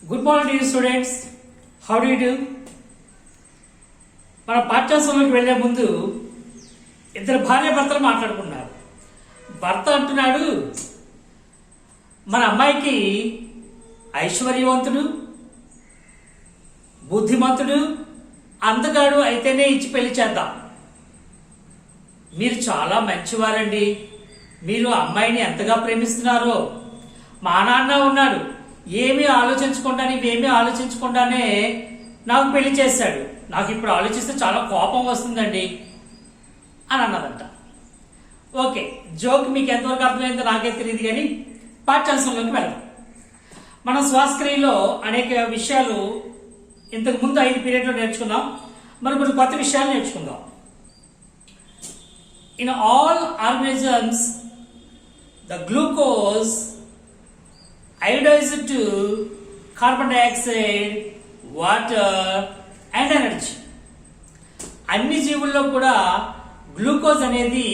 Good morning dear students, how do you do? మన పాఠ్యాంశంలోకి వెళ్లే ముందు ఇద్దరు భార్యాభర్తలు మాట్లాడుకున్నారు. భర్త అంటున్నాడు, మన అమ్మాయికి ఐశ్వర్యవంతుడు, బుద్ధిమంతుడు, అందగాడు అయితేనే ఇచ్చి పెళ్లి చేద్దాం. మీరు చాలా మంచివారండి, మీరు అమ్మాయిని ఎంతగా ప్రేమిస్తున్నారో. మా నాన్న ఉన్నాడు, ఏమీ ఆలోచించకుండానే నాకు పెళ్లి చేశాడు. నాకు ఇప్పుడు ఆలోచిస్తే చాలా కోపం వస్తుందండి అని అన్నదంట. ఓకే, జోక్ మీకు ఎంతవరకు అర్థమైందో నాకే తెలియదు, కానీ పాఠ్యాంశంలోకి వెళ్దాం. మనం శ్వాసక్రియలో అనేక విషయాలు ఇంతకు ముందు 5 పీరియడ్లో నేర్చుకున్నాం. మనం కొన్ని కొత్త విషయాలు నేర్చుకుందాం. In all organisms the glucose iodized to carbon dioxide, water and energy. అన్ని జీవుల్లో కూడా గ్లూకోజ్ అనేది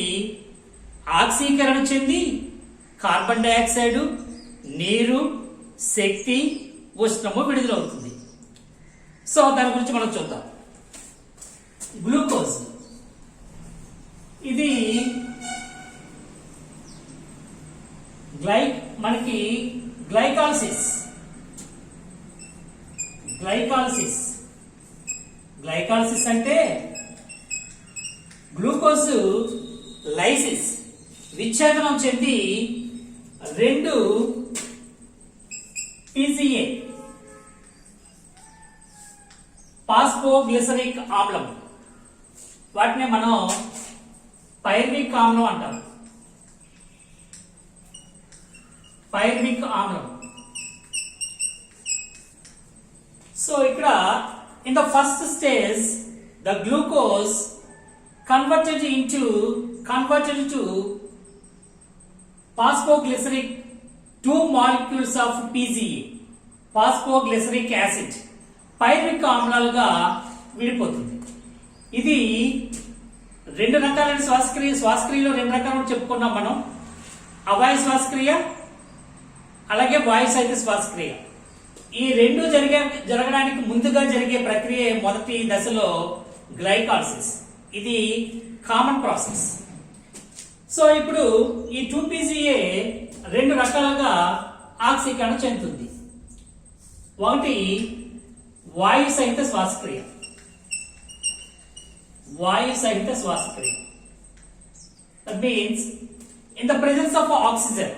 ఆక్సీకరణ చెంది కార్బన్ డైఆక్సైడ్, నీరు, శక్తి, ఉష్ణము విడుదలవుతుంది. సో దాని గురించి మనం చూద్దాం. గ్లూకోజ్ ఇది మనకి గ్లైకాలసిస్ అంటే గ్లూకోజ్ లైసిస్ విచ్ఛేదనం చెంది 2 PCA పాస్పోగ్లిసరిక్ ఆమ్లం, వాటిని మనం పైర్విక్ ఆమ్లం అంటాం. పైర్విక్ ఆమ్లం. సో ఇక్కడ in the first stage the glucose converted to phosphoglyceric 2 molecules of PCA phosphoglyceric acid pyruvic ఆమ్లాలుగా విడిపోతుంది. ఇది 2 రకాలైన శ్వాసక్రియలో 2 రకాలు చెప్పుకున్నాం మనం. అవాయ శ్వాసక్రియ, అలాగే వాయు సహిత శ్వాసక్రియ. ఈ 2 జరగడానికి ముందుగా జరిగే ప్రక్రియ మొదటి దశలో గ్లైకాలసిస్. ఇది కామన్ ప్రాసెస్. సో ఇప్పుడు ఈ 2 PCA 2 రకాలుగా ఆక్సీకరణ చెందుతుంది. ఒకటి వాయు సహిత శ్వాసక్రియ. That means in the presence of oxygen.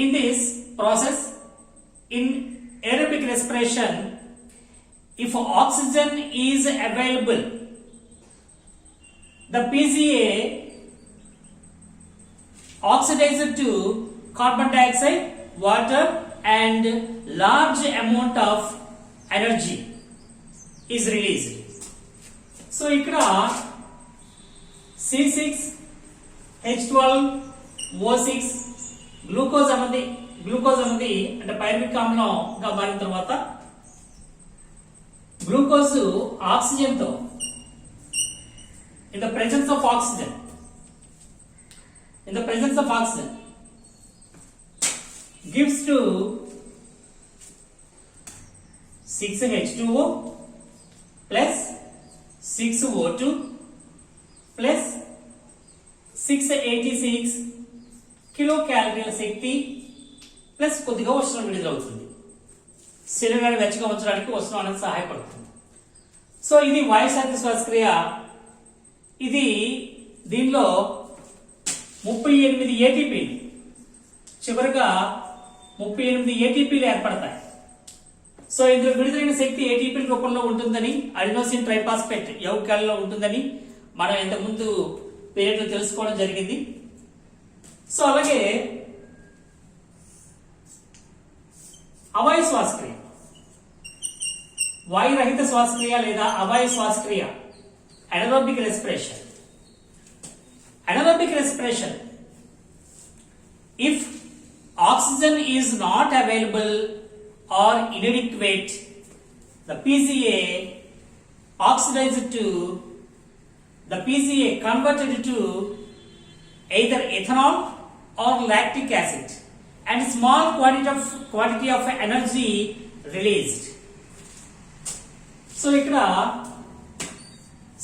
In this process, in aerobic respiration, if oxygen is available, the PCA oxidizes to carbon dioxide, water and large amount of energy is released. So ikkada C6H12O6 glucose అన్నది అంటే pyruvic ఆమ్లంగా మారిన తర్వాత glucose oxygen తో in the presence of oxygen gives to 6H2O plus 6O2 plus 686 kilo క్యాలరీల శక్తి plus కొద్దిగా ఉష్ణం విడుదలవుతుంది. శరీరాన్ని వెచ్చగా ఉంచడానికి ఉష్ణం అనేది సహాయపడుతుంది. సో ఇది వాయు సహిత శ్వాసక్రియ. దీనిలో 38 ATPలు, చివరిగా 38 ATPలు ఏర్పడతాయి. సో ఇందులో విడుదలైన శక్తి ATPల రూపంలో ఉంటుందని, అడినోసిన్ ట్రైఫాస్ఫేట్ యౌగికాలలో ఉంటుందని మనం ఇంతకుముందు పీరియడ్లో తెలుసుకోవడం జరిగింది. సో అలాగే అవాయు శ్వాసక్రియ, వాయురహిత శ్వాసక్రియ లేదా అవాయు శ్వాసక్రియ, anaerobic respiration. If oxygen is not available or inadequate, the PCA converted to either ethanol or lactic acid and small quantity of energy released. So ikkada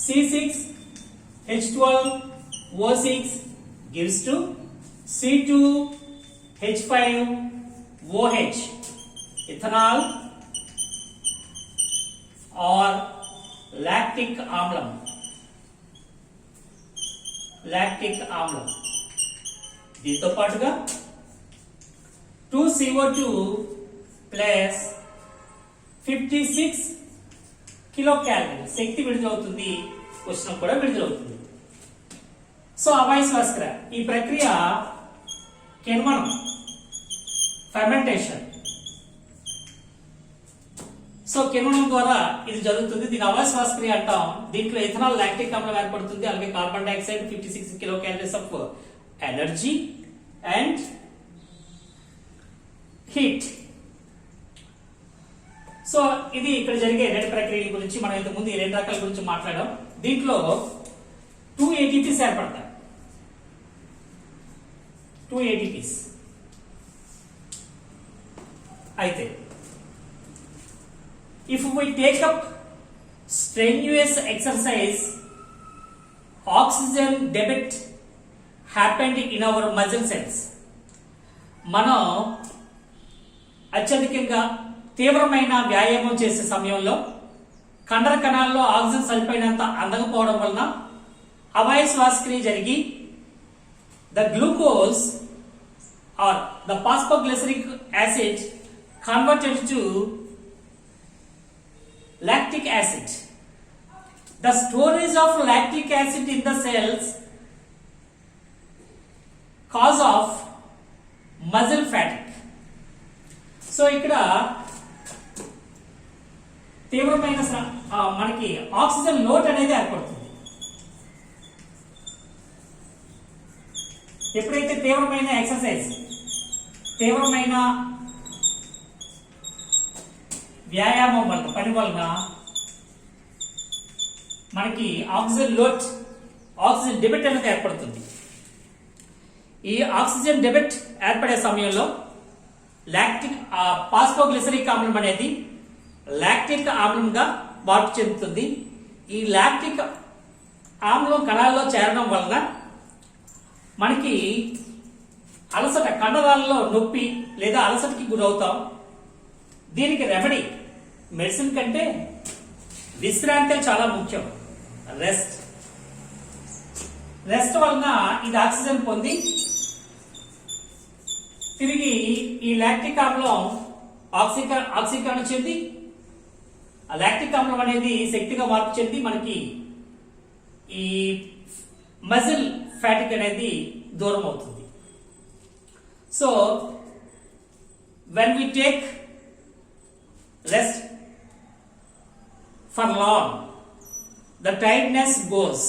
C6H12O6 gives to C2H5OH, ethanol or lactic amlam. దీంతో పాటుగా 2CO2 plus 56 kilo calorie శక్తి విడుదలవుతుంది, ఉష్ణం కూడా విడుదలవుతుంది. So అవాయిస్ వాస్కర ఈ ప్రక్రియ కిణ్వనం, fermentation. So కిణ్వనం ద్వారా ఇది జరుగుతుంది. దీని అవాయిస్ వాస్కరి అంటాం. దీంట్లో ఇథనాల్ లాక్టిక్ ఆమ్లం ఏర్పడుతుంది. అలాగే carbon dioxide 56 kilo calories of energy and heat. So ఇది ఇక్కడ జరిగే రెండు ప్రక్రియల గురించి మనం ఇంతకు ముందు ఈ రెండు రకాల గురించి మాట్లాడాం. దీంట్లో 2 ATPs ఏర్పడతాయి. 2 ATPs అయితే if we take up strenuous exercise, oxygen debit happened in our muscle cells. మనం అత్యధికంగా తీవ్రమైన వ్యాయామం చేసే సమయంలో కండర కణాల్లో ఆక్సిజన్ సరిపోయినంత అందకపోవడం వలన అవాయిస్ వాస్క్రియ జరిగి the glucose or the phosphoglyceric acid converted to lactic acid. The storage of lactic acid in the cells cause of muscle fatigue. So ఇక్కడ తీవ్రమైన మనకి ఆక్సిజన్ లోట్ అనేది ఏర్పడుతుంది. ఎప్పుడైతే తీవ్రమైన ఎక్సర్సైజ్, తీవ్రమైన వ్యాయామం వల్ల, పని వలన మనకి ఆక్సిజన్ లోట్, ఆక్సిజన్ డెబిట్ అనేది ఏర్పడుతుంది. ఈ ఆక్సిజన్ డెబిట్ ఏర్పడే సమయంలో లాక్టిక్ ఫాస్ఫోగ్లిసరిక్ ఆమ్లం అనేది లాక్టిక్ ఆమ్లంగా మార్పు చెందుతుంది. ఈ లాక్టిక్ ఆమ్లం కణాల్లో చేరడం వలన మనకి అలసట, కండరాల్లో నొప్పి లేదా అలసటకి గురవుతాం. దీనికి రెమెడీ మెడిసిన్ కంటే విశ్రాంతి చాలా ముఖ్యం. రెస్ట్ వలన ఇది ఆక్సిజన్ పొంది తిరిగి ఈ లాక్టిక్ ఆమ్లం ఆక్సీకరణ చెంది ఆ లాక్టిక్ ఆమ్లం అనేది శక్తిగా మార్పు చెంది మనకి ఈ మజిల్ ఫ్యాటిక్ అనేది దూరం అవుతుంది. So when we take rest for long, the tiredness goes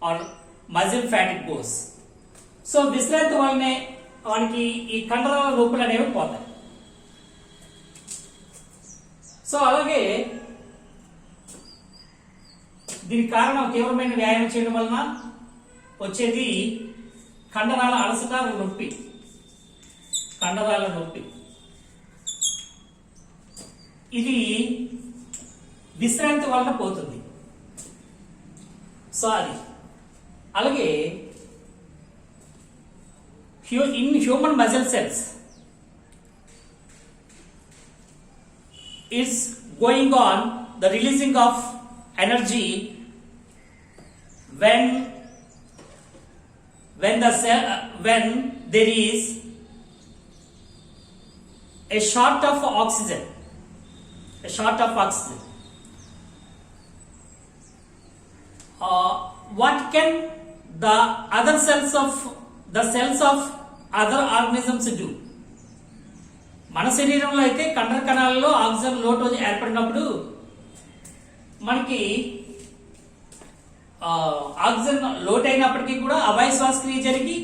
or muscle fatigue goes. So విశ్రాంతి వల్లనే మనకి ఈ కండరాల నొప్పులు అనేవి పోతాయి. సో అలాగే దీనికి కారణం తీవ్రమైన వ్యాయామం చేయడం వలన వచ్చేది కండరాల అలసట, కండరాల నొప్పి. ఇది విశ్రాంతి వలన పోతుంది. సో అది అలాగే in human muscle cells is going on the releasing of energy when there is a short of oxygen. What can the cells of other organisms do? మన శరీరంలో అయితే కండర కణాలలో ఆక్సిజన్ లోట్ ఏర్పడినప్పుడు మనకి ఆక్సిజన్ లోట్ అయినప్పటికీ కూడా అవాయు శ్వాసక్రియ జరిగి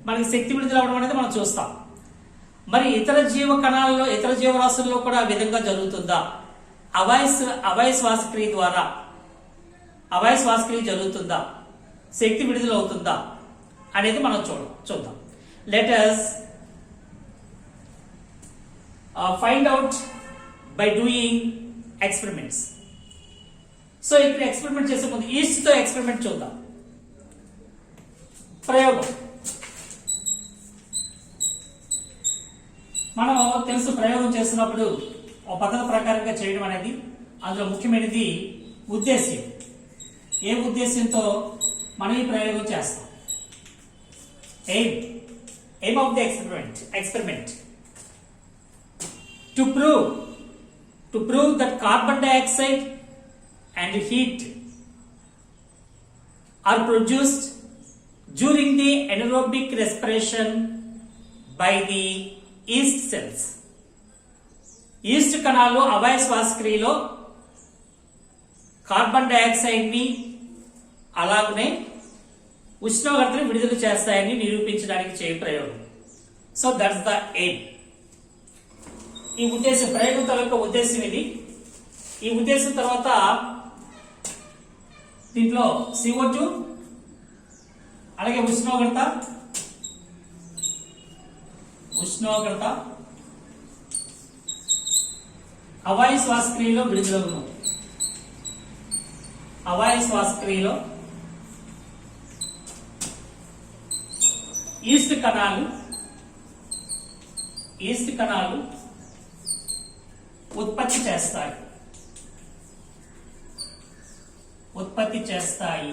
మనకి శక్తి విడుదల అవడం అనేది మనం చూస్తాం. మరి ఇతర జీవ కణాలలో, ఇతర జీవరాశుల్లో కూడా ఆ విధంగా జరుగుతుందా? అవాయు శ్వాసక్రియ ద్వారా అవాయు శ్వాసక్రియ జరుగుతుందా, శక్తి విడుదల అవుతుందా అనేది మనం చూద్దాం. Let us find out by doing experiments. So ఇక్కడ ఎక్స్పెరిమెంట్ చేసే ముందు ఈస్ట్ తో ఎక్స్పెరిమెంట్ చూద్దాం. ప్రయోగం మనం తెలుసు, ప్రయోగం చేస్తున్నప్పుడు ఒక పద్ధతి ప్రకారంగా చేయడం అనేది, అందులో ముఖ్యమైనది ఉద్దేశ్యం. ఏ ఉద్దేశ్యంతో మనం ఈ ప్రయోగం చేస్తాం? Aim of the experiment to prove that carbon dioxide and heat are produced during the anaerobic respiration by the yeast cells. East కణాలు అవయ శ్వాసక్రియలో కార్బన్ డైఆక్సైడ్ ని అలాగనే ఉష్ణోగ్రతని విడుదల చేస్తాయని నిరూపించడానికి చేయ ప్రయోగం. So that's the aim. ఈ ఉద్దేశం, ప్రయోగం తాలూకా ఉద్దేశం ఇది. ఈ ఉద్దేశం తర్వాత దీంట్లో CO2 అలాగే ఉష్ణోగ్రత అవాయు శ్వాసక్రియలో విడుదలవును. అవాయు శ్వాసక్రియలో ఈస్ట్ కణాలు ఉత్పత్తి చేస్తాయి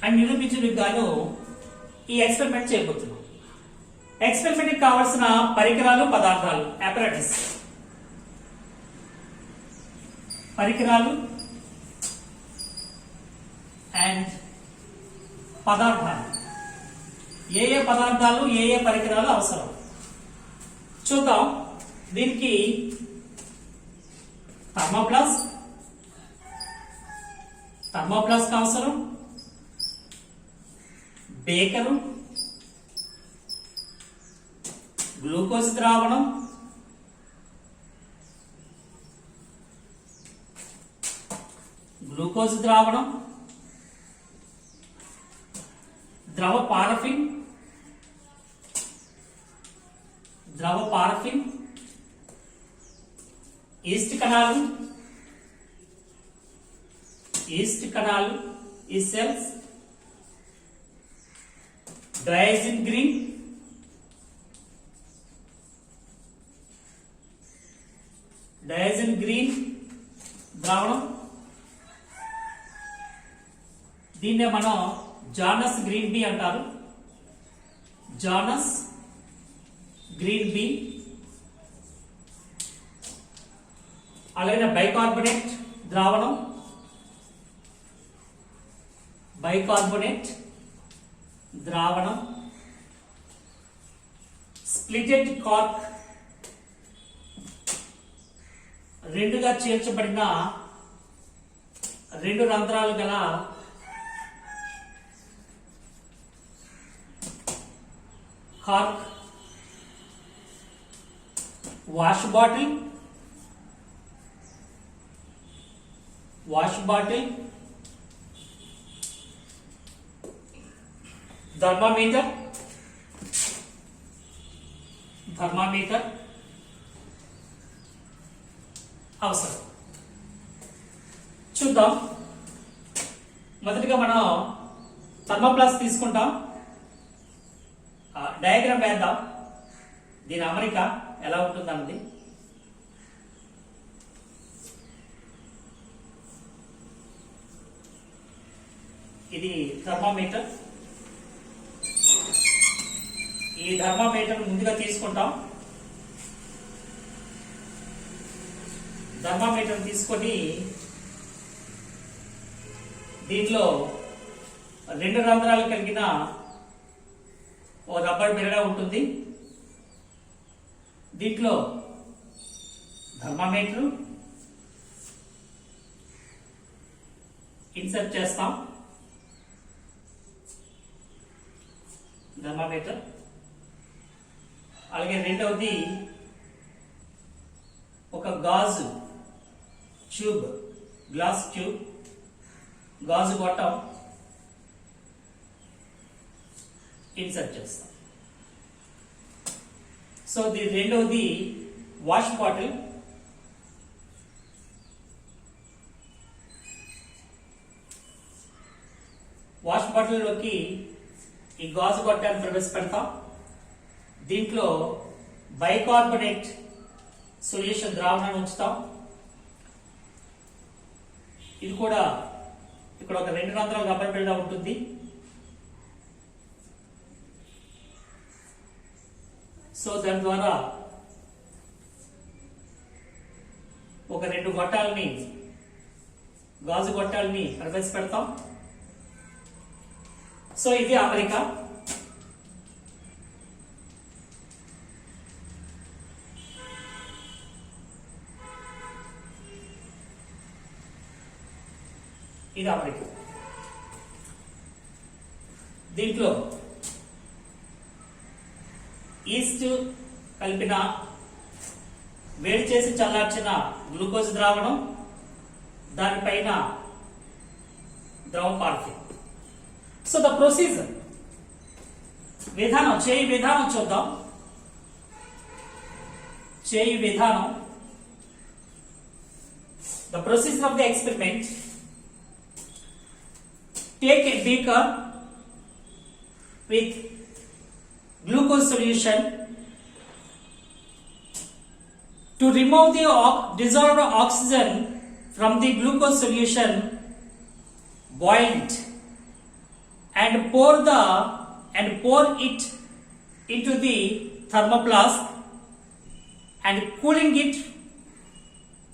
అని నిరూపించడానికి గాను ఈ ఎక్స్పెరిమెంట్ చేయబోతున్నాం. ఎక్స్పెరిమెంట్ కి కావాల్సిన పరికరాలు, పదార్థాలు, అపరాటస్, పరికరాలు అండ్ పదార్థాలు. ఏ పదార్థాలు, ఏ పరికరాలు అవసరం చూద్దాం. దీనికి థర్మోప్లాస్క్ అవసరం, బేకరు, గ్లూకోజ్ ద్రావణం, ద్రవ పారఫిన్, ఈస్ట్ కణాలు, ఈ సెల్స్, డయాజిన్ గ్రీన్, ద్రావణం. దీన్నే మనం జానస్ గ్రీన్ బీ అంటారు. అలాగే బైకార్బోనేట్ ద్రావణం, స్ప్లిటెడ్ కార్క్, రెండుగా చేర్చబడిన 2 రంధ్రాలు గల కార్క్, వాష్ బాటిల్, థర్మామీటర్ అవసరం. చూద్దాం. మొదటిగా మనం థర్మోప్లాస్క్ తీసుకుంటాం. డయాగ్రామ్ వేద్దాం, దీని అమరిక ఎలా ఉంటుందన్నది. ఇది థర్మామీటర్. ఈ థర్మామీటర్ ముందుగా తీసుకుంటాం. థర్మామీటర్ తీసుకొని దీంట్లో 2 రంధ్రాలు కలిగిన ఓ రబ్బర్ బిరడా ఉంటుంది. దీంట్లో థర్మామీటర్ ఇన్సర్ట్ చేస్తాం. థర్మామీటర్ అలాగే రెండవది ఒక గాజు ట్యూబ్, గ్లాస్ ట్యూబ్, గాజు గొట్టం ఇన్సర్ట్ చేస్తాం. సో ది రెండవది వాష్ బాటిల్. వాష్ బాటిల్లోకి ఈ గాజు గొట్టాన్ని ప్రవేశపెడతాం. దీంట్లో బైకార్బోనేట్ సొల్యూషన్ ద్రావణాన్ని ఉంచుతాం. ఇది కూడా ఇక్కడ ఒక 2 రంధ్రాల రబ్బర్ బిల్డ ఉంటుంది. సో దాని ద్వారా ఒక 2 గొట్టాలని గాజు గొట్టాలని ప్రవేశపెడతాం. సో ఇది అమరిక. ఇది అమరిక. దీంట్లో ఈస్ట్ కలిపిన వేడి చేసి చల్లార్చిన గ్లూకోజ్ ద్రావణం, దానిపైన ద్రవ పార్ఫిన్. సో ద ప్రొసీజర్, విధానం, చేయి విధానం చూద్దాం. చేయి విధానం. The procedure of the experiment. Take a beaker with glucose solution. To remove the dissolved oxygen from the glucose solution, boil it and pour it into the thermoflask and cooling it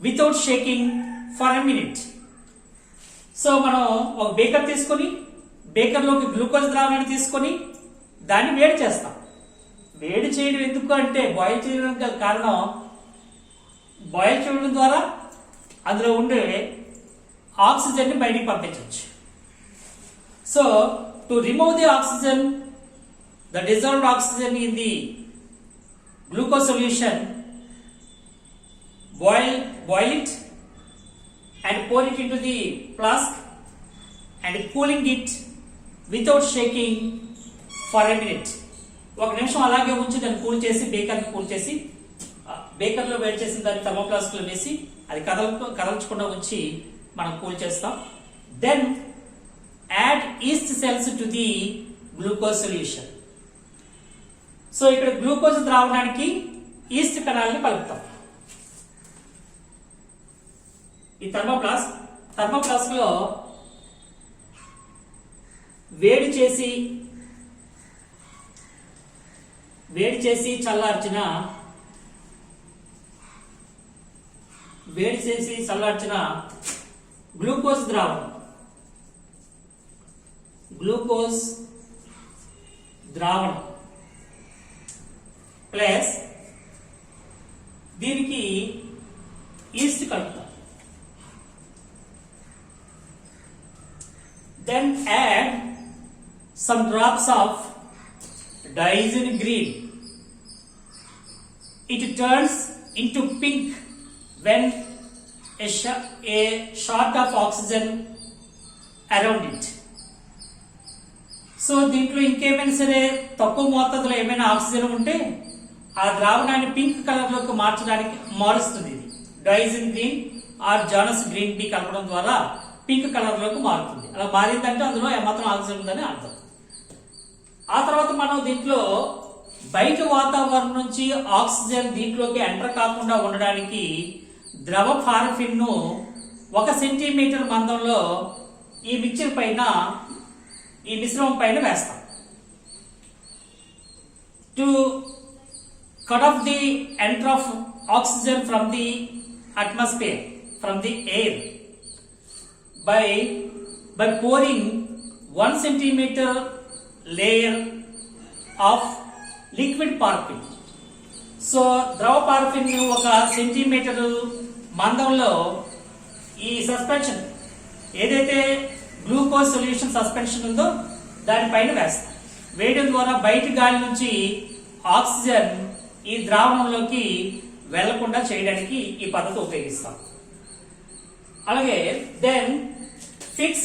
without shaking for a minute. So మనం ఒక baker తీసుకొని బేకర్లోకి glucose ద్రావణాన్ని తీసుకొని దాన్ని వేడి చేస్తాం. వేడి చేయడం ఎందుకు అంటే బాయిల్ చేయడానికి కారణం, బాయిల్ చేయడం ద్వారా అందులో ఉండే ఆక్సిజన్ని బయటికి పంపించవచ్చు. So to remove the oxygen, the dissolved oxygen in the glucose solution, boil it and pour it into the flask and cooling it without shaking for a minute. ఒక నిమిషం అలాగే ఉంచి దాన్ని కూల్ చేసి బేకర్లో వేడి చేసిన దాన్ని థర్మోఫ్లాస్క్లో వేసి అది కదల్చకుండా ఉంచి మనం కూల్ చేస్తాం. Then add yeast cells to the glucose solution. So ఇక్కడ గ్లూకోజ్ ద్రావణానికి ఈస్ట్ కణాలని కలుపుతాం. ఈ థర్మోఫ్లాస్క్ లో వేడి చేసి చల్లార్చిన గ్లూకోజ్ ద్రావణం ప్లస్ దీనికి ఈస్ట్ కలుపుతాం. Then add some drops of Daisen green. It turns into pink when a shot of oxygen around it. So దీంట్లో ఇంకేమైనా సరే తక్కువ మోతాదులో ఏమైనా ఆక్సిజన్ ఉంటే ఆ ద్రావణాన్ని పింక్ కలర్ లోకి మారుస్తుంది. ఇది diazine green or Janus green టీ కలపడం ద్వారా పింక్ కలర్ లోకి మారుతుంది. అలా మారిందంటే అందులో ఏమాత్రం ఆక్సిజన్ ఉందని అర్థం. ఆ తర్వాత మనం దీంట్లో బయట వాతావరణం నుంచి ఆక్సిజన్ దీంట్లోకి ఎంటర్ కాకుండా ఉండడానికి ద్రవ పారఫిన్ ను 1 సెంటీమీటర్ మందంలో ఈ మిశ్రమం పైన వేస్తాం. To cut off the enter of oxygen from the atmosphere, from the air, by pouring 1 centimeter layer of liquid paraffin. So ద్రవ పారఫిన్ 1 సెంటీమీటర్ మందంలో ఈ సస్పెన్షన్ ఏదైతే గ్లూకోజ్ సొల్యూషన్ సస్పెన్షన్ ఉందో దానిపైన వేస్తాం. వేయడం ద్వారా బయటి గాలి నుంచి ఆక్సిజన్ ఈ ద్రావణంలోకి వెళ్లకుండా చేయడానికి ఈ పద్ధతి ఉపయోగిస్తాం. అలాగే then fix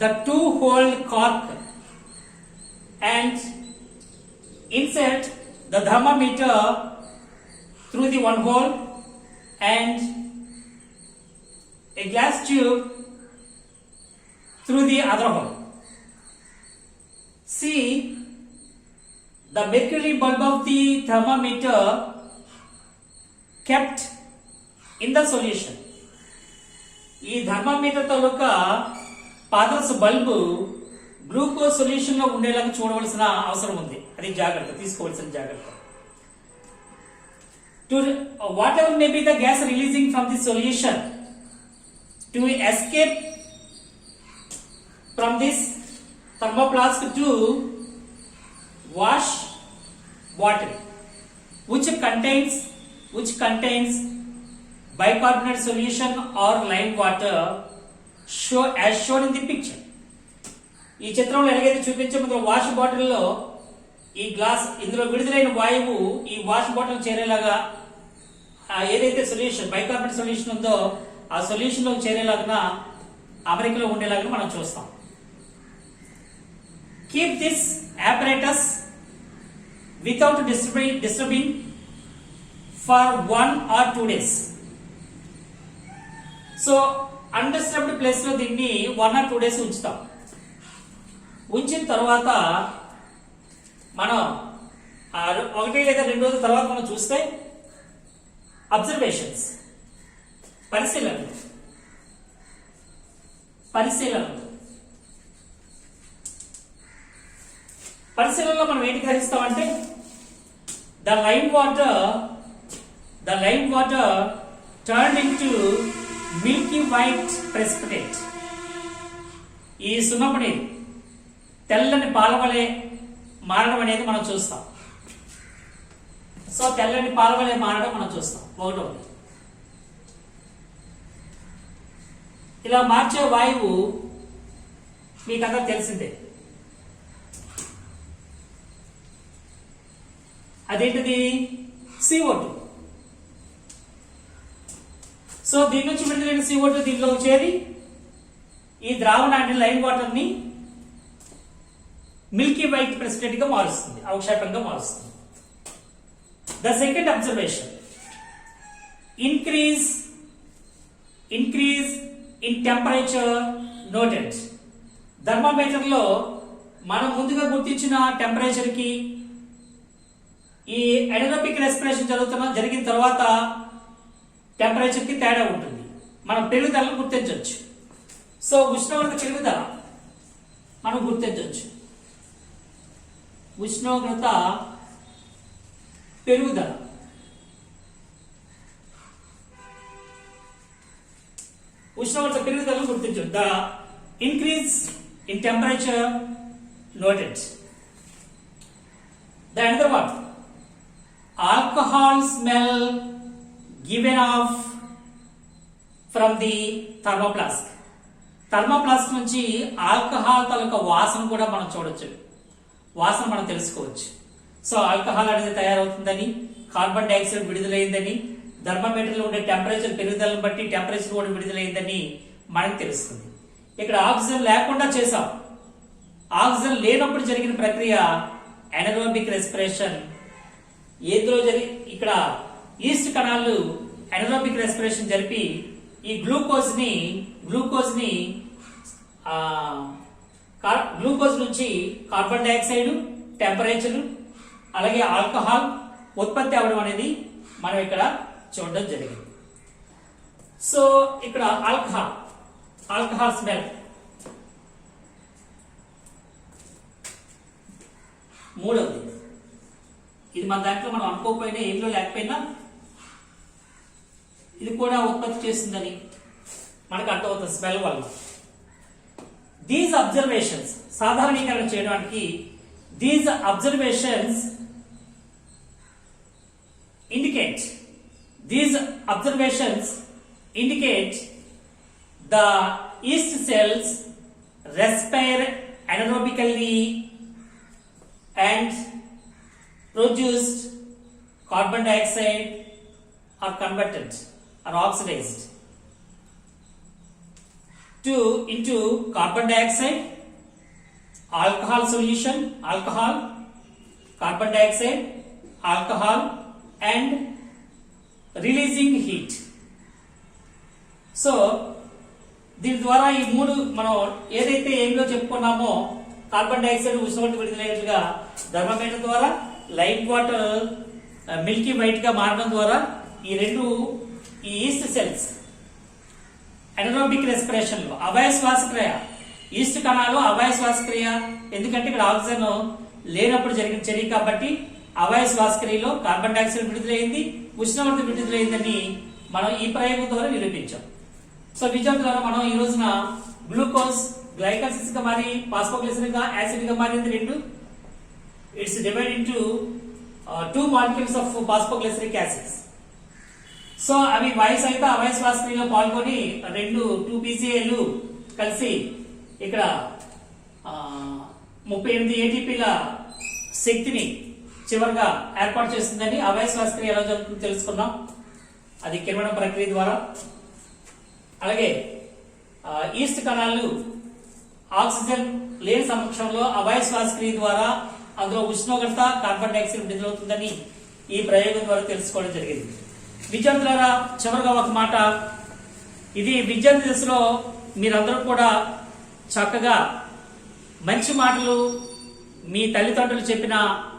the 2-hole cork and insert the thermometer through the one hole and a glass tube through the other hole. See, the mercury bulb of the thermometer kept in the solution. ఈ thermometer తాలూకా పాదరస bulb glucose solution లో ఉండేలాగా చూడవలసిన అవసరం ఉంది. అది జాగ్రత్త తీసుకోవాల్సిన జాగ్రత్త. To whatever may be the gas releasing from the solution, to escape from this thermoflask to wash bottle which contains bicarbonate solution or lime water as shown in the picture. ఈ చిత్రంలో ఎలాగైతే చూపించే ముందు వాష్ బాటిల్లో ఈ glass ఇందులో విడుదలైన వాయువు ఈ వాష్ బాటిల్ చేరేలాగా ఏదైతే సొల్యూషన్ బైకార్బోనేట్ సొల్యూషన్ ఉందో ఆ సొల్యూషన్ లో చేరేలాగా అమరికలో ఉండేలాగా మనం చూస్తాం. Keep this apparatus without disturbing for 1 or 2 days. So undisturbed place లో దీన్ని 1 or 2 days ఉంచుతాం. ఉంచిన తర్వాత మనం 1 లేదా 2 రోజుల తర్వాత మనం చూస్తే అబ్జర్వేషన్స్ పరిశీలనలో మనం ఏంటి గ్రహిస్తామంటే the lime water turn into milky white precipitate. ఈ సున్నపు నీరు తెల్లని పాల వలె మారడం అనేది మనం చూస్తాం. సో తెల్లని పాల వలె మారడం మనం చూస్తాం. ఒకటోది ఇలా మార్చే వాయువు మీకంతా తెలిసిందే. అదేంటిది? CO2. సో దీని నుంచి విడుదలైన CO2 దీనిలో చేరి ఈ ద్రావణాన్ని లైమ్ వాటర్ ని మిల్కీ వైట్ ప్రెసిపిటేట్ గా మారుస్తుంది, అవక్షేపంగా మారుస్తుంది. The second observation, increase in temperature noted. Thermometer లో మనం ముందుగా గుర్తించిన టెంపరేచర్ కి ఈ ఎనరోబిక్ రెస్పిరేషన్ జరిగిన తర్వాత టెంపరేచర్ కి తేడా ఉంటుంది. మనం పెరుగుదలను గుర్తించవచ్చు. సో ఉష్ణోగ్రత పెరుగుదల మనం గుర్తించవచ్చు. ఉష్ణోగ్రత పెరుగుదల పెరుగుదలను గుర్తించవచ్చు. The increase in temperature noted. The another one, alcohol smell given off from the thermoflask. థర్మోప్లాస్క్ నుంచి ఆల్కహాల్ తాలూకా వాసన కూడా మనం చూడొచ్చు, వాసన మనం తెలుసుకోవచ్చు. సో ఆల్కహాల్ అనేది తయారవుతుందని, కార్బన్ డైఆక్సైడ్ విడుదలైందని, థర్మోమీటర్ లో ఉండే టెంపరేచర్ పెరుగుదలను బట్టి టెంపరేచర్ కూడా విడుదలైందని మనకు తెలుస్తుంది. ఇక్కడ ఆక్సిజన్ లేకుండా చేసాం. ఆక్సిజన్ లేనప్పుడు జరిగిన ప్రక్రియ ఎనరోబిక్ రెస్పిరేషన్. ఏదో ఇక్కడ ఈస్ట్ కణాలు ఎనరోబిక్ రెస్పిరేషన్ జరిపి ఈ గ్లూకోజ్ నుంచి కార్బన్ డైఆక్సైడ్, టెంపరేచర్, అలాగే ఆల్కహాల్ ఉత్పత్తి అవడం అనేది మనం ఇక్కడ చూడడం జరిగింది. సో ఇక్కడ ఆల్కహాల్ స్మెల్. మూడవది, ఇది మన దాంట్లో మనం అనుకోకపోయినా ఏమిలో లేకపోయినా ఇది కూడా ఉత్పత్తి చేస్తుందని మనకు అర్థమవుతుంది స్మెల్ వల్ల. దీస్ అబ్జర్వేషన్స్ సాధారణీకరణ చేయడానికి these observations indicate the yeast cells respire anaerobically and produced carbon dioxide are converted or oxidized into carbon dioxide, alcohol solution, alcohol, carbon dioxide, alcohol and releasing heat. So దీని ద్వారా ఈ మూడు మనం ఏదైతే ఏమిలో చెప్పుకున్నామో carbon dioxide ఉష్ణోగ్రత విడుదలయ్యేట్టుగా thermometer ద్వారా, light water Milky white గా మారడం ద్వారా ఈ రెండు ఈ ఈస్ట్ సెల్స్ ఎనరోబిక్ రెస్పిరేషన్ లో అవాయ శ్వాసక్రియ, ఈస్ట్ కణాలు అవాయ శ్వాసక్రియ, ఎందుకంటే ఇక్కడ ఆక్సిజన్ లేనప్పుడు జరిగిన చర్య కాబట్టి అవాయ శ్వాసక్రియలో కార్బన్ డైఆక్సైడ్ విడుదలైంది, ఉష్ణోగ్రత విడుదలైందని మనం ఈ ప్రయోగం ద్వారా నిరూపించాం. సో విజయం ద్వారా మనం ఈ రోజున గ్లూకోజ్ గ్లైకోసిస్ గా మారి ఫాస్ఫోగ్లిసరిన్ గా యాసిడ్ గా మారింది రెండు. It's divide into 2 molecules of phosphoglyceric acids. So అవి వాయు సహిత అవాయ శ్వాసక్రియలో పాల్గొని 2 PCAలు కలిసి ఇక్కడ 38 ATPల శక్తిని చివరిగా ఏర్పాటు చేస్తుందని అవాయ శ్వాసక్రియ ఎలా జరుగుతుందో తెలుసుకున్నాం. అది కిరణం ప్రక్రియ ద్వారా. అలాగే ఈస్ట్ కణాలు ఆక్సిజన్ లేని సమక్షంలో అవాయ శ్వాసక్రియ ద్వారా అందులో ఉష్ణోగ్రత కార్బన్ డైఆక్సైడ్ విడుదలవుతుందని ఈ ప్రయోగం ద్వారా తెలుసుకోవడం జరిగింది. విద్యార్థులారా, చివరిగా ఒక మాట, ఇది విద్యార్థి దశలో మీరందరూ కూడా చక్కగా మంచి మాటలు, మీ తల్లిదండ్రులు చెప్పిన,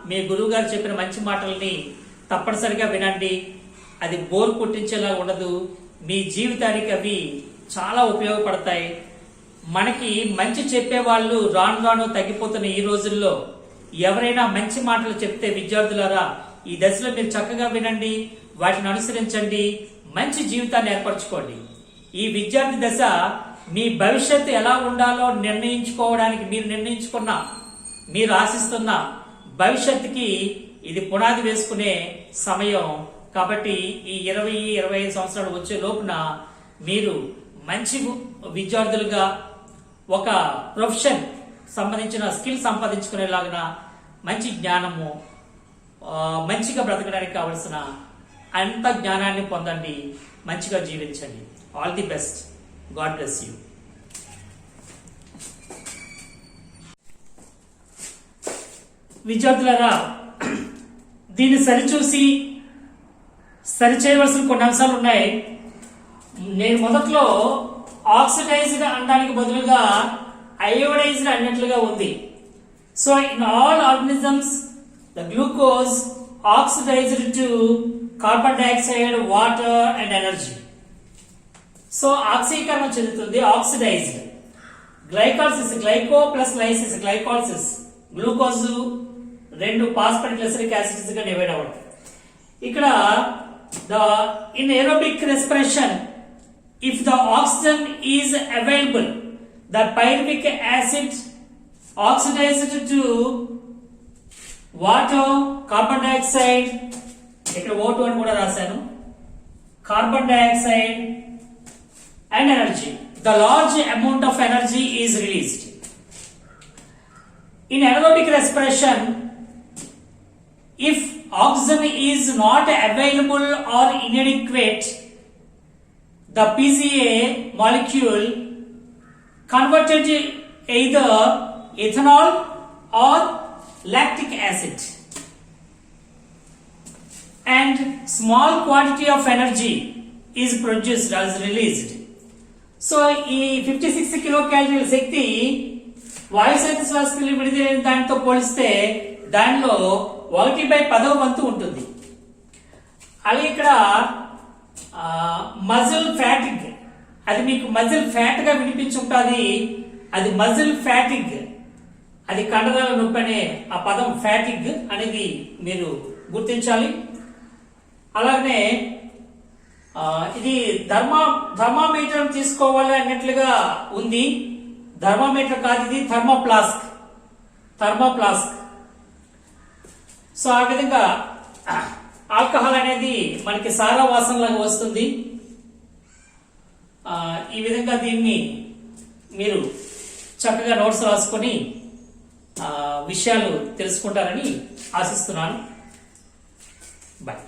మీ గురువు గారు చెప్పిన మంచి మాటల్ని తప్పనిసరిగా వినండి. అది బోర్ కొట్టించేలా ఉండదు, మీ జీవితానికి అవి చాలా ఉపయోగపడతాయి. మనకి మంచి చెప్పే వాళ్ళు రాను రాను తగ్గిపోతున్న ఈ రోజుల్లో ఎవరైనా మంచి మాటలు చెప్తే విద్యార్థులారా ఈ దశలో మీరు చక్కగా వినండి, వాటిని అనుసరించండి, మంచి జీవితాన్ని ఏర్పరచుకోండి. ఈ విద్యార్థి దశ మీ భవిష్యత్తు ఎలా ఉండాలో నిర్ణయించుకోవడానికి మీరు ఆశిస్తున్న భవిష్యత్తుకి ఇది పునాది వేసుకునే సమయం. కాబట్టి ఈ 20-25 సంవత్సరాలు వచ్చే లోపున మీరు మంచి విద్యార్థులుగా ఒక ప్రొఫెషన్ సంబంధించిన స్కిల్ సంపాదించుకునేలాగా మంచి జ్ఞానము, మంచిగా బ్రతకడానికి కావలసిన అంత జ్ఞానాన్ని పొందండి, మంచిగా జీవించండి. All the best. God bless you. విద్యార్థులారా, దీన్ని సరిచేయవలసిన కొన్ని అంశాలు ఉన్నాయి. నేను మొదట్లో ఆక్సిడైజ్డ్ అనడానికి బదులుగా అయోడైజ్డ్ అన్నట్లుగా ఉంది. So in all organisms the glucose oxidized to carbon dioxide, water and energy. So ఆక్సీకరణ చెందుతుంది, oxidized. Glycolysis, glyco plus lysis, glycolysis, glucose 2 phosphoglyceric acids గా డివైడ్ అవ్వడం. ఇక్కడ in aerobic respiration, if the oxygen is available, the pyruvic acid oxidized to water, carbon dioxide, ఇక్కడ O2 అని కూడా రాశాను, carbon dioxide and energy, the large amount of energy is released. In anaerobic respiration, if oxygen is not available or inadequate, the PCA molecule converted either ethanol or lactic acid, and small quantity of energy is produced as released. So ఈ 56 కిలోకాలరీల శక్తి వాయు సహిత శ్వాసక్రియ విడుదలైన దానితో పోలిస్తే దానిలో 1/10వ వంతు ఉంటుంది. అలాగే ఇక్కడ మజిల్ ఫ్యాటిగ్, అది మీకు మజిల్ ఫ్యాట్ గా వినిపించుంటుంది, అది మజిల్ ఫ్యాటిగ్, అది కండరాల నొప్పి అనే ఆ పదం ఫ్యాటిగ్ అనేది మీరు గుర్తించాలి. అలాగనే ఇది థర్మామీటర్ తీసుకోవాలి అన్నట్లుగా ఉంది. థర్మామీటర్ కాదు, ఇది థర్మోప్లాస్క్. సో ఆ విధంగా ఆల్కహాల్ అనేది మనకి సారా వాసనలాగా వస్తుంది. ఈ విధంగా దీన్ని మీరు చక్కగా నోట్స్ రాసుకొని విషయాలు తెలుసుకుంటారని ఆశిస్తున్నాను. బాయ్.